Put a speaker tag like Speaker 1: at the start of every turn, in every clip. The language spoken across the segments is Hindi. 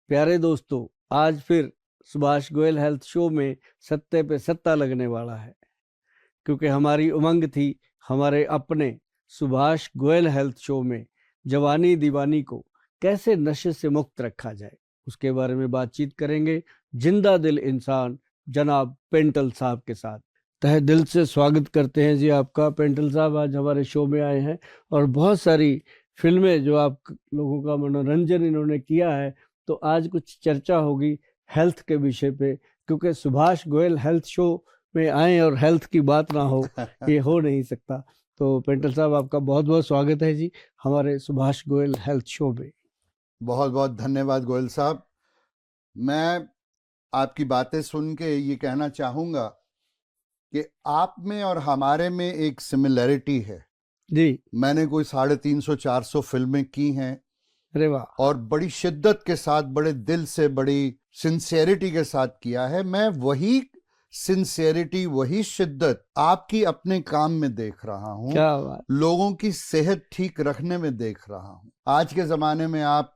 Speaker 1: प्यारे दोस्तों, आज फिर सुभाष गोयल हेल्थ शो में सत्ते पे सत्ता लगने वाला है, क्योंकि हमारी उमंग थी हमारे अपने सुभाष गोयल हेल्थ शो में जवानी दीवानी को कैसे नशे से मुक्त रखा जाए, उसके बारे में बातचीत करेंगे जिंदा दिल इंसान जनाब पेंटल साहब के साथ। तहे दिल से स्वागत करते हैं जी आपका पेंटल साहब। आज हमारे शो में आए हैं और बहुत सारी फिल्में जो आप लोगों का मनोरंजन इन्होंने किया है, तो आज कुछ चर्चा होगी हेल्थ के विषय पे, क्योंकि सुभाष गोयल हेल्थ शो में आए और हेल्थ की बात ना हो ये हो नहीं सकता। तो पेंटल साहब, आपका बहुत बहुत स्वागत है जी हमारे सुभाष गोयल हेल्थ शो में।
Speaker 2: बहुत बहुत धन्यवाद गोयल साहब। मैं आपकी बातें सुन के ये कहना चाहूँगा कि आप में और हमारे में एक सिमिलैरिटी है
Speaker 1: जी।
Speaker 2: मैंने कोई 350-400 फिल्में की हैं।
Speaker 1: अरे वाह।
Speaker 2: और बड़ी शिद्दत के साथ, बड़े दिल से, बड़ी सिंसियरिटी के साथ किया है। मैं वही सिंसियरिटी, वही शिद्दत आपकी अपने काम में देख रहा हूँ,
Speaker 1: क्या बात।
Speaker 2: लोगों की सेहत ठीक रखने में देख रहा हूँ। आज के ज़माने में आप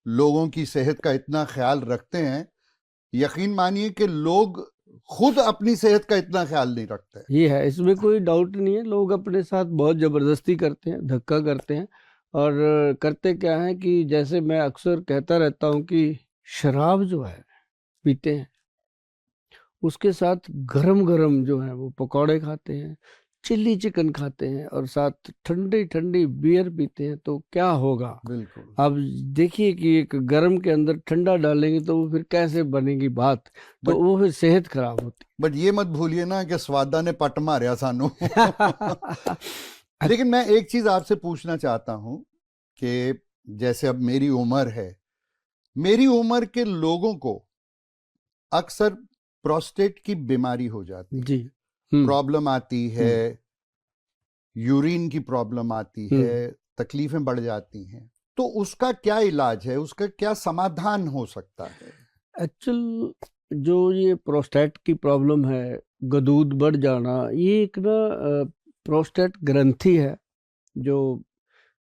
Speaker 2: लोगों की सेहत का इतना ख्याल रखते हैं, यकीन मानिए कि लोग खुद अपनी सेहत का इतना ख्याल नहीं रखते।
Speaker 1: ये है, इसमें कोई डाउट नहीं है। लोग अपने साथ बहुत ज़बरदस्ती करते हैं, धक्का करते हैं। और करते क्या है कि जैसे मैं अक्सर कहता रहता हूँ कि शराब जो है पीते हैं, उसके साथ गरम गरम जो है वो पकौड़े खाते हैं, चिल्ली चिकन खाते हैं और साथ ठंडी ठंडी बियर पीते हैं, तो क्या होगा।
Speaker 2: बिल्कुल।
Speaker 1: अब देखिए कि एक गरम के अंदर ठंडा डालेंगे तो वो फिर कैसे बनेगी बात, तो वो फिर सेहत खराब होती।
Speaker 2: बट ये मत भूलिए ना कि स्वादा ने पट मारिया सानू। लेकिन मैं एक चीज आपसे पूछना चाहता हूं कि जैसे अब मेरी उम्र है, मेरी उम्र के लोगों को अक्सर प्रोस्टेट की बीमारी हो जाती है,
Speaker 1: जी।
Speaker 2: प्रॉब्लम आती है, यूरिन की प्रॉब्लम आती है, तकलीफें बढ़ जाती हैं। तो उसका क्या इलाज है, उसका क्या समाधान हो सकता है?
Speaker 1: एक्चुअल जो ये प्रोस्टेट की प्रॉब्लम है, गदूद बढ़ जाना, ये एक ना प्रोस्टेट ग्रंथि है जो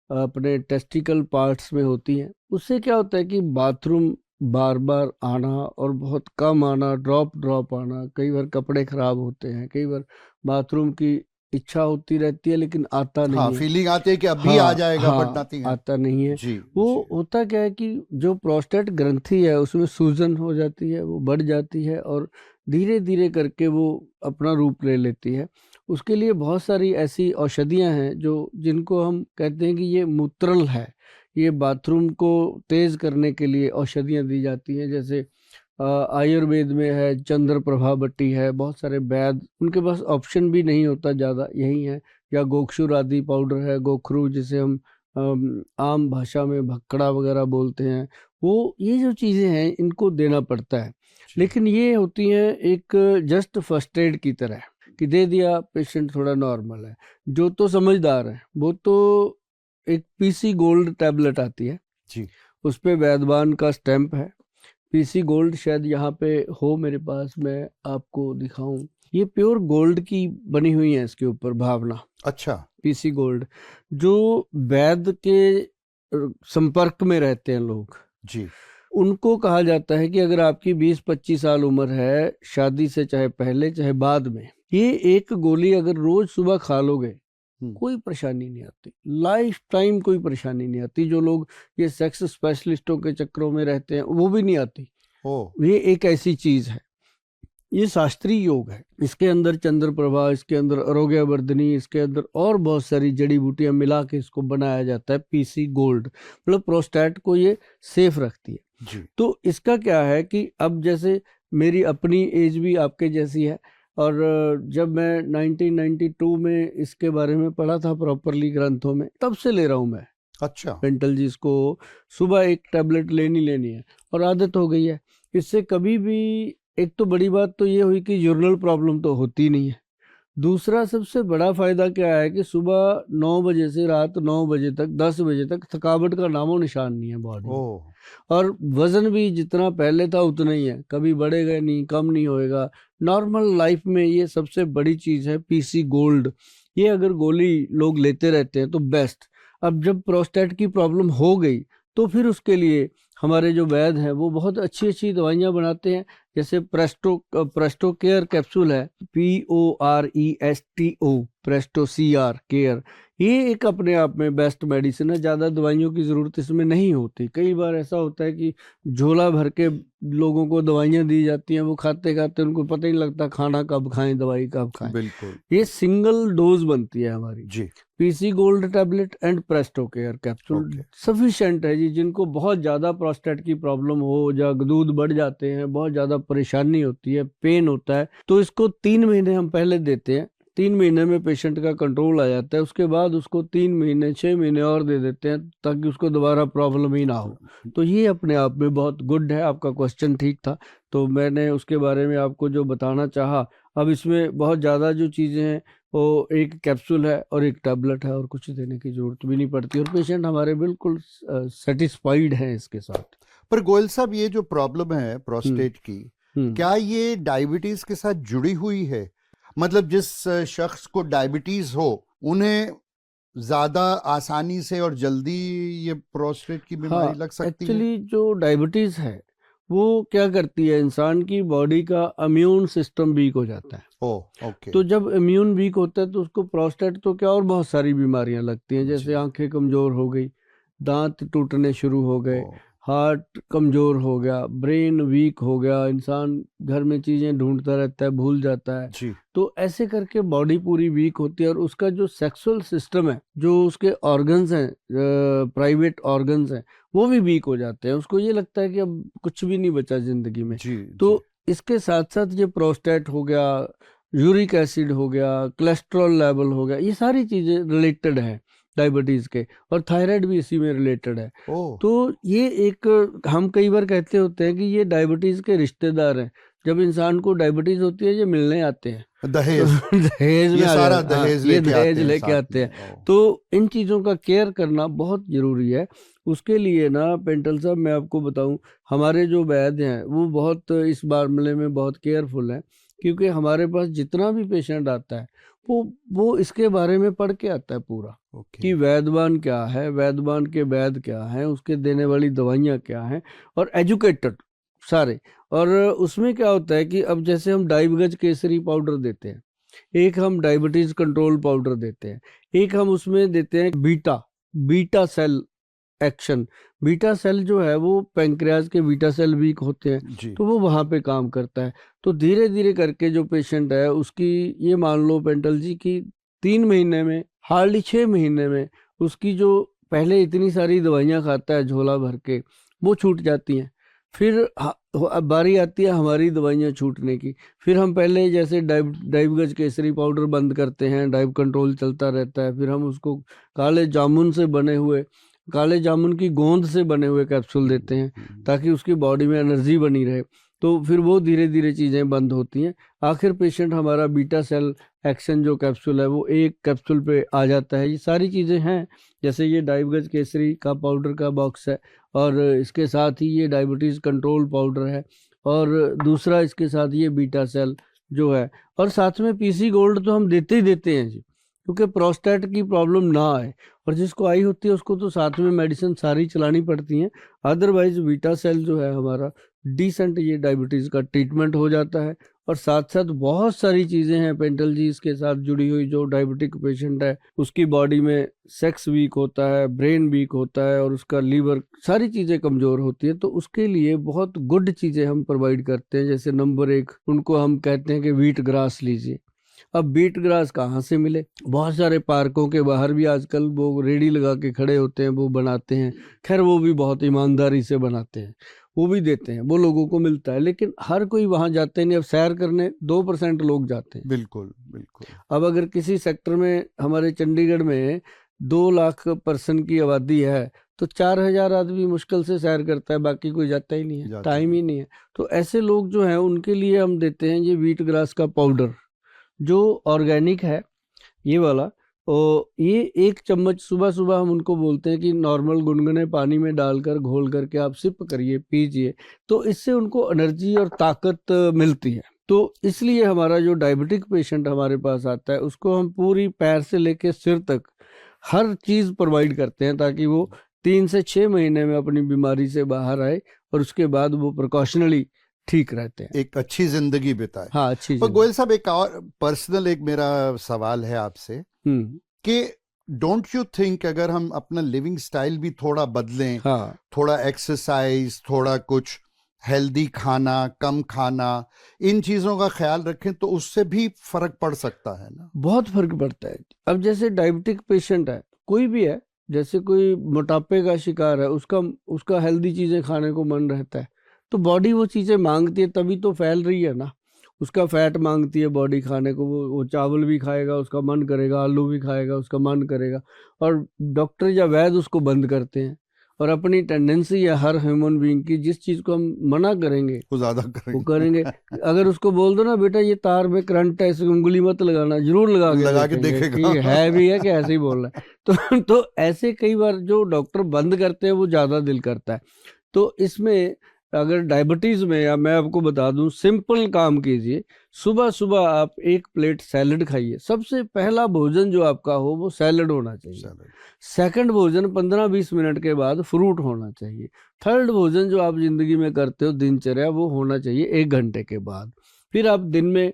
Speaker 1: अपने टेस्टिकल पार्ट्स में होती है। उससे क्या होता है कि बाथरूम बार बार आना और बहुत कम आना, ड्रॉप आना, कई बार कपड़े खराब होते हैं, कई बार बाथरूम की इच्छा होती रहती है लेकिन आता नहीं है।
Speaker 2: फीलिंग आती है कि अभी आ जाएगा, बट नथिंग है।
Speaker 1: आता नहीं है।
Speaker 2: जी,
Speaker 1: वो होता क्या है कि जो प्रोस्टेट ग्रंथि है उसमें सूजन हो जाती है, वो बढ़ जाती है और धीरे धीरे करके वो अपना रूप ले लेती है। उसके लिए बहुत सारी ऐसी औषधियां हैं जो जिनको हम कहते हैं कि ये मूत्रल है, ये बाथरूम को तेज करने के लिए औषधियां दी जाती हैं। जैसे आयुर्वेद में है, चंद्र प्रभा बट्टी है, बहुत सारे वैद्य, उनके पास ऑप्शन भी नहीं होता ज़्यादा, यही है। या गोक्षुर आदि पाउडर है, गोखरू जिसे हम आम भाषा में भक्कड़ा वगैरह बोलते हैं, वो ये जो चीज़ें हैं इनको देना पड़ता है। लेकिन ये होती हैं एक जस्ट फर्स्ट एड की तरह कि दे दिया, पेशेंट थोड़ा नॉर्मल है। जो तो समझदार है वो तो एक पीसी गोल्ड टैबलेट आती है
Speaker 2: जी,
Speaker 1: उस पे वैद्यवान का स्टैंप है। पीसी गोल्ड शायद यहाँ पे हो मेरे पास, मैं आपको दिखाऊं। ये प्योर गोल्ड की बनी हुई है, इसके ऊपर भावना।
Speaker 2: अच्छा।
Speaker 1: पीसी गोल्ड जो वैद्य के संपर्क में रहते हैं लोग
Speaker 2: जी,
Speaker 1: उनको कहा जाता है कि अगर आपकी 20-25 साल उम्र है, शादी से चाहे पहले चाहे बाद में, ये एक गोली अगर रोज सुबह खा लोगे कोई परेशानी नहीं आती, लाइफ टाइम कोई परेशानी नहीं आती। जो लोग ये सेक्स स्पेशलिस्टों के चक्करों में रहते हैं वो भी नहीं आती। ये एक ऐसी चीज है, ये शास्त्रीय योग है। इसके अंदर चंद्र प्रभा, इसके अंदर आरोग्य वर्धनी, इसके अंदर और बहुत सारी जड़ी बूटियां मिला के इसको बनाया जाता है पीसी गोल्ड। मतलब प्रोस्टेट को ये सेफ रखती है
Speaker 2: जी।
Speaker 1: तो इसका क्या है कि अब जैसे मेरी अपनी एज भी आपके जैसी है, और जब मैं 1992 में इसके बारे में पढ़ा था प्रॉपरली ग्रंथों में, तब से ले रहा हूँ मैं।
Speaker 2: अच्छा।
Speaker 1: पेंटल जी, इसको सुबह एक टैबलेट लेनी है और आदत हो गई है। इससे कभी भी, एक तो बड़ी बात तो ये हुई कि यूरिनल प्रॉब्लम तो होती नहीं है। दूसरा सबसे बड़ा फायदा क्या है कि सुबह 9 बजे से रात 9 बजे तक, 10 बजे तक थकावट का नामो निशान नहीं है बॉडी में। और वजन भी जितना पहले था उतना ही है, कभी बढ़ेगा नहीं, कम नहीं होएगा। नॉर्मल लाइफ में ये सबसे बड़ी चीज है पीसी गोल्ड। ये अगर गोली लोग लेते रहते हैं तो बेस्ट। अब जब प्रोस्टेट की प्रॉब्लम हो गई तो फिर उसके लिए हमारे जो वैद्य हैं वो बहुत अच्छी अच्छी दवाइयाँ बनाते हैं। जैसे प्रेस्टो केयर कैप्सूल है, PORESTO, प्रेस्टो CR केयर, ये एक अपने आप में बेस्ट मेडिसिन है। ज़्यादा दवाइयों की ज़रूरत इसमें नहीं होती। कई बार ऐसा होता है कि झोला भर के लोगों को दवाइयाँ दी जाती हैं, वो खाते खाते उनको पता ही नहीं लगता खाना कब खाएं, दवाई कब खाएं।
Speaker 2: बिल्कुल
Speaker 1: ये सिंगल डोज बनती है हमारी
Speaker 2: जी।
Speaker 1: PC gold tablet and Presto care capsule
Speaker 2: okay.
Speaker 1: Sufficient है जी। जिनको बहुत ज़्यादा प्रोस्टेट की प्रॉब्लम हो या दूध बढ़ जाते हैं, बहुत ज़्यादा परेशानी होती है, पेन होता है, तो इसको 3 महीने हम पहले देते हैं। 3 महीने में पेशेंट का कंट्रोल आ जाता है। उसके बाद उसको 3 महीने 6 महीने और दे देते हैं ताकि उसको दोबारा प्रॉब्लम ही ना हो। तो ये अपने आप में बहुत गुड है। आपका क्वेश्चन ठीक था, तो मैंने उसके बारे में आपको जो बताना चाहा। अब इसमें बहुत ज़्यादा जो चीज़ें हैं वो एक कैप्सूल है और एक टैबलेट है, और कुछ देने की जरूरत भी नहीं पड़ती, और पेशेंट हमारे बिल्कुल सेटिस्फाइड हैं इसके साथ।
Speaker 2: पर गोयल साहब, ये जो प्रॉब्लम है प्रोस्टेट की, क्या ये डायबिटीज के साथ जुड़ी हुई है? मतलब जिस शख्स को डायबिटीज हो उन्हें ज्यादा आसानी से और जल्दी ये प्रोस्टेट की बीमारी लग सकती है?
Speaker 1: एक्चुअली जो डायबिटीज है वो क्या करती है, इंसान की बॉडी का इम्यून सिस्टम वीक हो जाता है।
Speaker 2: ओके।
Speaker 1: तो जब इम्यून वीक होता है तो उसको प्रोस्टेट तो क्या और बहुत सारी बीमारियां लगती हैं। जैसे आंखें कमजोर हो गई, दांत टूटने शुरू हो गए, हार्ट कमजोर हो गया, ब्रेन वीक हो गया, इंसान घर में चीजें ढूंढता रहता है, भूल जाता है
Speaker 2: जी।
Speaker 1: तो ऐसे करके बॉडी पूरी वीक होती है। और उसका जो सेक्सुअल सिस्टम है, जो उसके ऑर्गन्स हैं, प्राइवेट ऑर्गन्स हैं, वो भी वीक हो जाते हैं। उसको ये लगता है कि अब कुछ भी नहीं बचा जिंदगी में। तो इसके साथ साथ ये प्रोस्टेट हो गया, यूरिक एसिड हो गया, कोलेस्ट्रॉल लेवल हो गया, ये सारी चीजें रिलेटेड है डायबिटीज के, और थायराइड भी इसी में रिलेटेड है। तो ये एक, हम कई बार कहते होते हैं कि ये डायबिटीज के रिश्तेदार हैं। जब इंसान को डायबिटीज होती है ये मिलने आते हैं,
Speaker 2: दहेज
Speaker 1: दहेज में
Speaker 2: ये
Speaker 1: आ
Speaker 2: सारा
Speaker 1: जाते हैं।
Speaker 2: दहेज
Speaker 1: ये
Speaker 2: लेके
Speaker 1: दहेज
Speaker 2: आते हैं
Speaker 1: लेके
Speaker 2: साथ
Speaker 1: आते
Speaker 2: में।
Speaker 1: हैं। तो इन चीज़ों का केयर करना बहुत जरूरी है। उसके लिए ना पेंटल साहब मैं आपको बताऊं, हमारे जो वैद्य हैं वो बहुत इस मामले में बहुत केयरफुल हैं। क्योंकि हमारे पास जितना भी पेशेंट आता है वो इसके बारे में पढ़ के आता है पूरा, कि वैद्यवान क्या है, वैद्यवान के वैद्य क्या है, उसके देने वाली दवाइयाँ क्या हैं, और एजुकेटेड सारे। और उसमें क्या होता है कि अब जैसे हम डाइबगज केसरी पाउडर देते हैं, एक हम डायबिटीज कंट्रोल पाउडर देते हैं, एक हम उसमें देते हैं beta cell action. Beta cell जो है वो पैंक्रियाज के बीटा सेल वीक होते हैं तो वो वहां पे काम करता है। तो धीरे धीरे करके जो पेशेंट है उसकी, ये मान लो पेंटल जी की 3 महीने में, हार्डली 6 महीने में उसकी जो पहले इतनी सारी दवाइयाँ खाता है झोला भर के, वो छूट जाती हैं। फिर अब बारी आती है हमारी दवाइयाँ छूटने की। फिर हम पहले जैसे डाइबगज केसरी पाउडर बंद करते हैं, डाइब कंट्रोल चलता रहता है। फिर हम उसको काले जामुन से बने हुए, काले जामुन की गोंद से बने हुए कैप्सूल देते हैं ताकि उसकी बॉडी में एनर्जी बनी रहे। तो फिर वो धीरे धीरे चीज़ें बंद होती हैं। आखिर पेशेंट हमारा बीटा सेल एक्शन जो कैप्सूल है वो एक कैप्सूल पे आ जाता है। ये सारी चीज़ें हैं। जैसे ये डाइबगज केसरी का पाउडर का बॉक्स है, और इसके साथ ही ये डायबिटीज़ कंट्रोल पाउडर है, और दूसरा इसके साथ ये बीटा सेल जो है, और साथ में PC गोल्ड तो हम देते ही देते हैं जी, क्योंकि प्रोस्टेट की प्रॉब्लम ना आए। और जिसको आई होती है उसको तो साथ में मेडिसिन सारी चलानी पड़ती हैं। अदरवाइज बीटा सेल जो है हमारा डिसेंट ये डायबिटीज़ का ट्रीटमेंट हो जाता है। और साथ साथ बहुत सारी चीज़ें हैं पेंटल जी इसके साथ जुड़ी हुई। जो डायबिटिक पेशेंट है उसकी बॉडी में सेक्स वीक होता है, ब्रेन वीक होता है, और उसका लीवर, सारी चीज़ें कमज़ोर होती है। तो उसके लिए बहुत गुड चीज़ें हम प्रोवाइड करते हैं। जैसे नंबर 1 उनको हम कहते हैं कि व्हीट ग्रास लीजिए। अब बीट ग्रास कहाँ से मिले? बहुत सारे पार्कों के बाहर भी आजकल वो रेडी लगा के खड़े होते हैं, वो बनाते हैं। खैर वो भी बहुत ईमानदारी से बनाते हैं, वो भी देते हैं, वो लोगों को मिलता है। लेकिन हर कोई वहाँ जाते नहीं। अब सैर करने 2% लोग जाते हैं।
Speaker 2: बिल्कुल बिल्कुल।
Speaker 1: अब अगर किसी सेक्टर में, हमारे चंडीगढ़ में 2 लाख पर्सन की आबादी है, तो 4000 आदमी मुश्किल से सैर करता है, बाकी कोई जाता ही नहीं है, टाइम ही नहीं है। तो ऐसे लोग जो हैं उनके लिए हम देते हैं ये व्हीट ग्रास का पाउडर, जो ऑर्गेनिक है ये वाला। और ये 1 चम्मच सुबह सुबह हम उनको बोलते हैं कि नॉर्मल गुनगुने पानी में डालकर घोल करके आप सिप करिए, पीजिए, तो इससे उनको एनर्जी और ताकत मिलती है। तो इसलिए हमारा जो डायबिटिक पेशेंट हमारे पास आता है उसको हम पूरी पैर से लेकर सिर तक हर चीज़ प्रोवाइड करते हैं ताकि वो 3 से 6 महीने में अपनी बीमारी से बाहर आए और उसके बाद वो प्रिकॉशनली ठीक रहते हैं,
Speaker 2: एक अच्छी जिंदगी बिताए।
Speaker 1: हाँ अच्छी
Speaker 2: पर
Speaker 1: जिंदगी।
Speaker 2: गोयल साहब, एक और पर्सनल एक मेरा सवाल है आपसे कि डोंट यू थिंक अगर हम अपना लिविंग स्टाइल भी थोड़ा बदलें,
Speaker 1: हाँ
Speaker 2: थोड़ा एक्सरसाइज, थोड़ा कुछ हेल्दी खाना, कम खाना, इन चीजों का ख्याल रखें तो उससे भी फर्क पड़ सकता है ना?
Speaker 1: बहुत फर्क पड़ता है। अब जैसे डायबिटिक पेशेंट है, कोई भी है, जैसे कोई मोटापे का शिकार है, उसका हेल्दी चीजें खाने को मन रहता है, तो बॉडी वो चीजें मांगती है, तभी तो फैल रही है ना। उसका फैट मांगती है बॉडी खाने को, वो चावल भी खाएगा उसका मन करेगा, आलू भी खाएगा उसका मन करेगा, और डॉक्टर या वैद्य उसको बंद करते हैं। और अपनी टेंडेंसी है हर ह्यूमन बीइंग की, जिस चीज को हम मना करेंगे
Speaker 2: वो ज्यादा
Speaker 1: वो करेंगे। अगर उसको बोल दो ना बेटा ये तार में करंट है, इसमें उंगली मत लगाना, जरूर लगा के देखेंगे कि है भी है कि ऐसे ही बोल रहा है। तो ऐसे कई बार जो डॉक्टर बंद करते हैं वो ज्यादा दिल करता है। तो इसमें अगर डायबिटीज में, या मैं आपको बता दूं, सिंपल काम कीजिए। सुबह सुबह आप 1 प्लेट सैलड खाइए। सबसे पहला भोजन जो आपका हो वो सैलड होना चाहिए। सेकंड भोजन 15-20 मिनट के बाद फ्रूट होना चाहिए। थर्ड भोजन जो आप जिंदगी में करते हो दिनचर्या, वो होना चाहिए 1 घंटे के बाद। फिर आप दिन में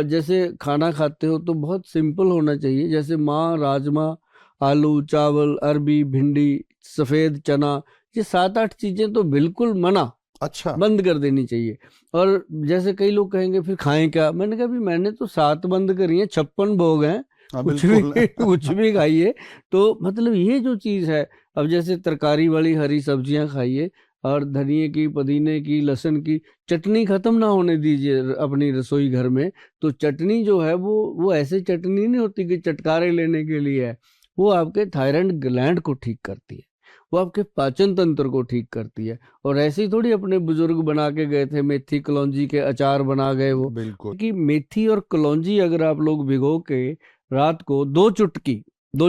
Speaker 1: जैसे खाना खाते हो तो बहुत सिंपल होना चाहिए, जैसे माँ, राजमा, आलू, चावल, अरबी, भिंडी, सफेद चना, ये 7-8 चीजें तो बिल्कुल मना,
Speaker 2: अच्छा,
Speaker 1: बंद कर देनी चाहिए। और जैसे कई लोग कहेंगे फिर खाएं क्या, मैंने कहा भी मैंने तो 7 बंद करी है, 56 भोग हैं, कुछ भी कुछ भी खाइए। तो मतलब ये जो चीज है, अब जैसे तरकारी वाली हरी सब्जियां खाइए, और धनिए की, पुदीने की, लहसुन की चटनी खत्म ना होने दीजिए अपनी रसोई घर में। तो चटनी जो है वो ऐसे चटनी नहीं होती कि चटकारे लेने के लिए है, वो आपके थायराइड ग्लैंड को ठीक करती है, वो आपके पाचन तंत्र को ठीक करती है। और ऐसे ही थोड़ी अपने बुजुर्ग बना के गए थे, मेथी कलौंजी के अचार बना गए वो।
Speaker 2: बिल्कुल।
Speaker 1: कि मेथी और कलौंजी अगर आप लोग भिगो के रात को 2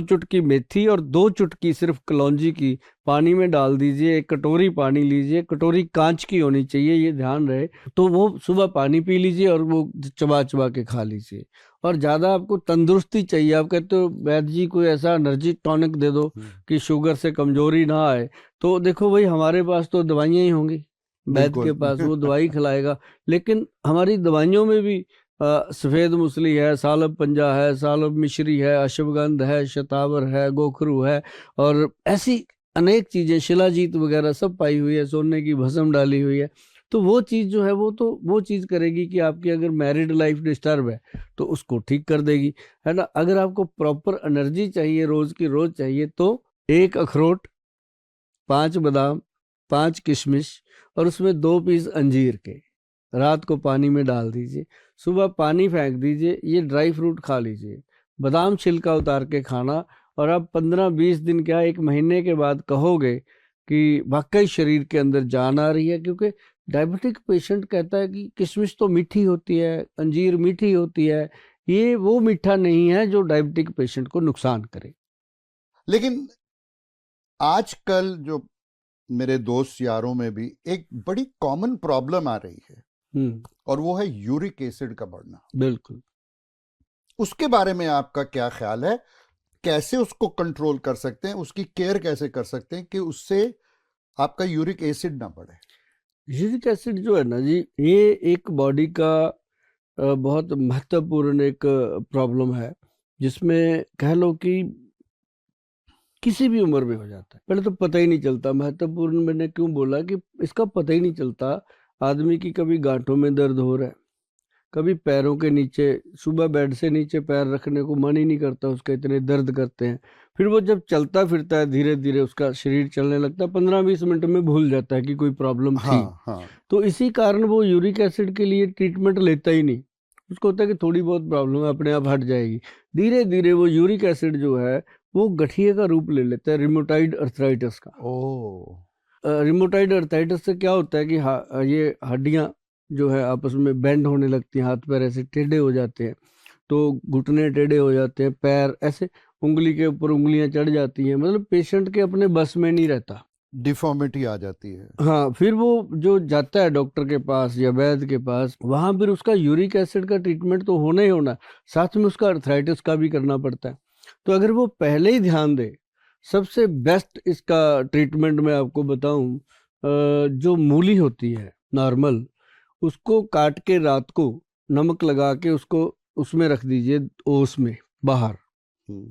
Speaker 1: चुटकी मेथी और 2 चुटकी सिर्फ कलौंजी की पानी में डाल दीजिए। 1 कटोरी पानी लीजिए, कटोरी कांच की होनी चाहिए, ये ध्यान रहे। तो वो सुबह पानी पी लीजिए और वो चबा चबा के खा लीजिए। और ज्यादा आपको तंदुरुस्ती चाहिए, आप कहते हो वैद्य जी कोई ऐसा एनर्जी टॉनिक दे दो कि शुगर से कमजोरी ना आए, तो देखो भाई हमारे पास तो दवाइयां ही होंगी, वैद्य के पास वो दवाई खिलाएगा। लेकिन हमारी दवाइयों में भी सफेद मूसली है, सालब पंजा है, सालब मिश्री है, अश्वगंध है, शतावर है, गोखरू है, और ऐसी अनेक चीजें, शिलाजीत वगैरह सब पाई हुई है, सोने की भस्म डाली हुई है। तो वो चीज जो है वो चीज करेगी कि आपकी अगर मैरिड लाइफ डिस्टर्ब है तो उसको ठीक कर देगी, है ना। अगर आपको प्रॉपर एनर्जी चाहिए, रोज की रोज चाहिए, तो 1 अखरोट, 5 बादाम, 5 किशमिश, और उसमें 2 पीस अंजीर के रात को पानी में डाल दीजिए, सुबह पानी फेंक दीजिए, ये ड्राई फ्रूट खा लीजिए। बादाम छिलका उतार के खाना, और आप 15-20 दिन, क्या 1 महीने के बाद कहोगे कि वाकई शरीर के अंदर जान आ रही है। क्योंकि डायबिटिक पेशेंट कहता है कि किशमिश तो मीठी होती है, अंजीर मीठी होती है, ये वो मीठा नहीं है जो डायबिटिक पेशेंट को नुकसान करे।
Speaker 2: लेकिन आजकल जो मेरे दोस्त यारों में भी एक बड़ी कॉमन प्रॉब्लम आ रही है, और वो है यूरिक एसिड का बढ़ना।
Speaker 1: बिल्कुल।
Speaker 2: उसके बारे में आपका क्या ख्याल है? कैसे उसको कंट्रोल कर सकते हैं, उसकी केयर कैसे कर सकते हैं कि उससे आपका यूरिक एसिड ना बढ़े?
Speaker 1: यूरिक एसिड जो है ना जी, ये एक बॉडी का बहुत महत्वपूर्ण एक प्रॉब्लम है, जिसमें कह लो कि किसी भी उम्र में हो जाता है, पहले तो पता ही नहीं चलता। महत्वपूर्ण मैंने क्यों बोला कि इसका पता ही नहीं चलता। आदमी की कभी गांठों में दर्द हो रहा है, कभी पैरों के नीचे, सुबह बेड से नीचे पैर रखने को मन ही नहीं करता उसका, इतने दर्द करते हैं। फिर वो जब चलता फिरता है, धीरे धीरे उसका शरीर चलने लगता है, 15-20 मिनट में भूल जाता है कि कोई प्रॉब्लम थी।
Speaker 2: हाँ।
Speaker 1: तो इसी कारण वो यूरिक एसिड के लिए ट्रीटमेंट लेता ही नहीं। उसको होता है कि थोड़ी बहुत प्रॉब्लम है, अपने आप हट जाएगी। धीरे धीरे वो यूरिक एसिड जो है वो गठिए का रूप ले लेता है, रिमोटाइड अर्थराइटिस का। रिमोटाइड अर्थराइटिस से क्या होता है कि ये हड्डियां जो है आपस में बेंड होने लगती हैं, हाथ पैर ऐसे टेढ़े हो जाते हैं, तो घुटने टेढ़े हो जाते हैं, पैर ऐसे उंगली के ऊपर उंगलियां चढ़ जाती हैं, मतलब पेशेंट के अपने बस में नहीं रहता,
Speaker 2: डिफॉर्मिटी आ जाती है।
Speaker 1: हाँ। फिर वो जो जाता है डॉक्टर के पास या वैद्य के पास, वहां फिर उसका यूरिक एसिड का ट्रीटमेंट तो होना ही होना, साथ में उसका अर्थराइटिस का भी करना पड़ता है। तो अगर वो पहले ही ध्यान दे, सबसे बेस्ट इसका ट्रीटमेंट मैं आपको बताऊं, जो मूली होती है नॉर्मल, उसको काट के रात को नमक लगा के उसको उसमें रख दीजिए, ओस में बाहर
Speaker 2: हम्म,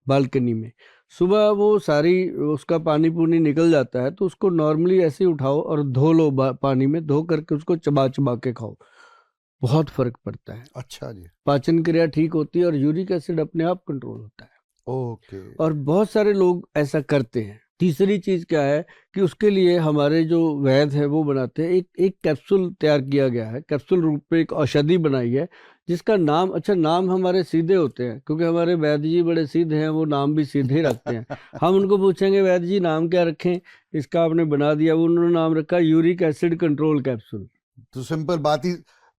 Speaker 1: बालकनी में। सुबह वो सारी उसका पानी पूनी निकल जाता है, तो उसको नॉर्मली ऐसे ही उठाओ और धो लो, पानी में धो करके उसको चबा चबा के खाओ, बहुत फर्क पड़ता है।
Speaker 2: अच्छा जी।
Speaker 1: पाचन क्रिया ठीक होती है और यूरिक एसिड अपने आप कंट्रोल होता है।
Speaker 2: ओके।
Speaker 1: और बहुत सारे लोग ऐसा करते हैं। तीसरी चीज क्या है कि उसके लिए हमारे जो वैद्य है वो बनाते हैं, एक एक कैप्सूल तैयार किया गया है, कैप्सूल रूप में एक औषधि बनाई है, जिसका नाम, अच्छा नाम हमारे सीधे होते हैं क्योंकि हमारे वैद्य जी बड़े सीधे हैं, वो नाम भी सीधे ही रखते हैं। हम उनको पूछेंगे वैद्य जी नाम क्या रखें, इसका आपने बना दिया, वो उन्होंने नाम रखा यूरिक एसिड कंट्रोल कैप्सूल।
Speaker 2: तो सिंपल बात ही,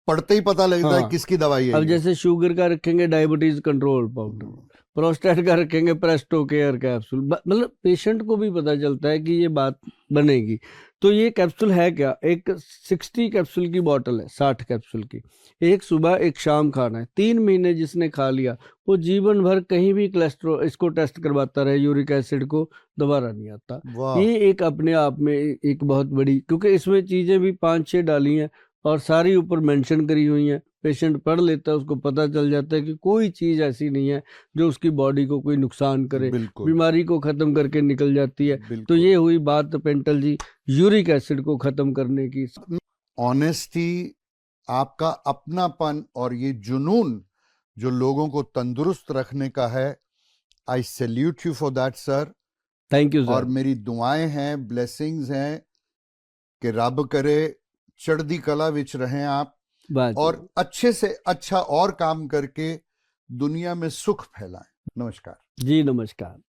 Speaker 2: पढ़ते ही पता लगता है
Speaker 1: हाँ,
Speaker 2: किसकी दवाई है
Speaker 1: अब
Speaker 2: ये।
Speaker 1: जैसे शुगर का रखेंगे डायबिटीज कंट्रोल पाउडर, प्रोस्टेट का रखेंगे प्रेस्टो केयर कैप्सूल, मतलब पेशेंट को भी पता चलता है कि ये बात बनेगी। तो ये कैप्सूल है क्या, एक 60 कैप्सूल की बोतल है, 60 कैप्सूल की, एक सुबह एक शाम खाना है। 3 महीने जिसने खा लिया वो जीवन भर कहीं भी कोलेस्ट्रॉल इसको टेस्ट करवाता रहे, यूरिक एसिड को दोबारा नहीं आता।
Speaker 2: वाह।
Speaker 1: ये एक अपने आप में एक बहुत बड़ी, क्योंकि इसमें चीजें भी 5-6 डाली हैं और सारी ऊपर मेंशन करी हुई हैं, पेशेंट पढ़ लेता है, उसको पता चल जाता है कि कोई चीज ऐसी नहीं है जो उसकी बॉडी को कोई नुकसान करे,
Speaker 2: बिल्कुल
Speaker 1: बीमारी को खत्म करके निकल जाती है। तो
Speaker 2: बिल्कुल।
Speaker 1: ये हुई बात पेंटल जी यूरिक एसिड को खत्म करने की।
Speaker 2: ऑनेस्टी, आपका अपनापन और ये जुनून जो लोगों को तंदुरुस्त रखने का है, आई salute you for that sir.
Speaker 1: Thank you
Speaker 2: और
Speaker 1: सर।
Speaker 2: मेरी दुआएं हैं, ब्लेसिंग्स हैं कि रब करे चढ़दी कला विच रहें आप,
Speaker 1: बात
Speaker 2: और अच्छे से अच्छा और काम करके दुनिया में सुख फैलाएं। नमस्कार
Speaker 1: जी, नमस्कार।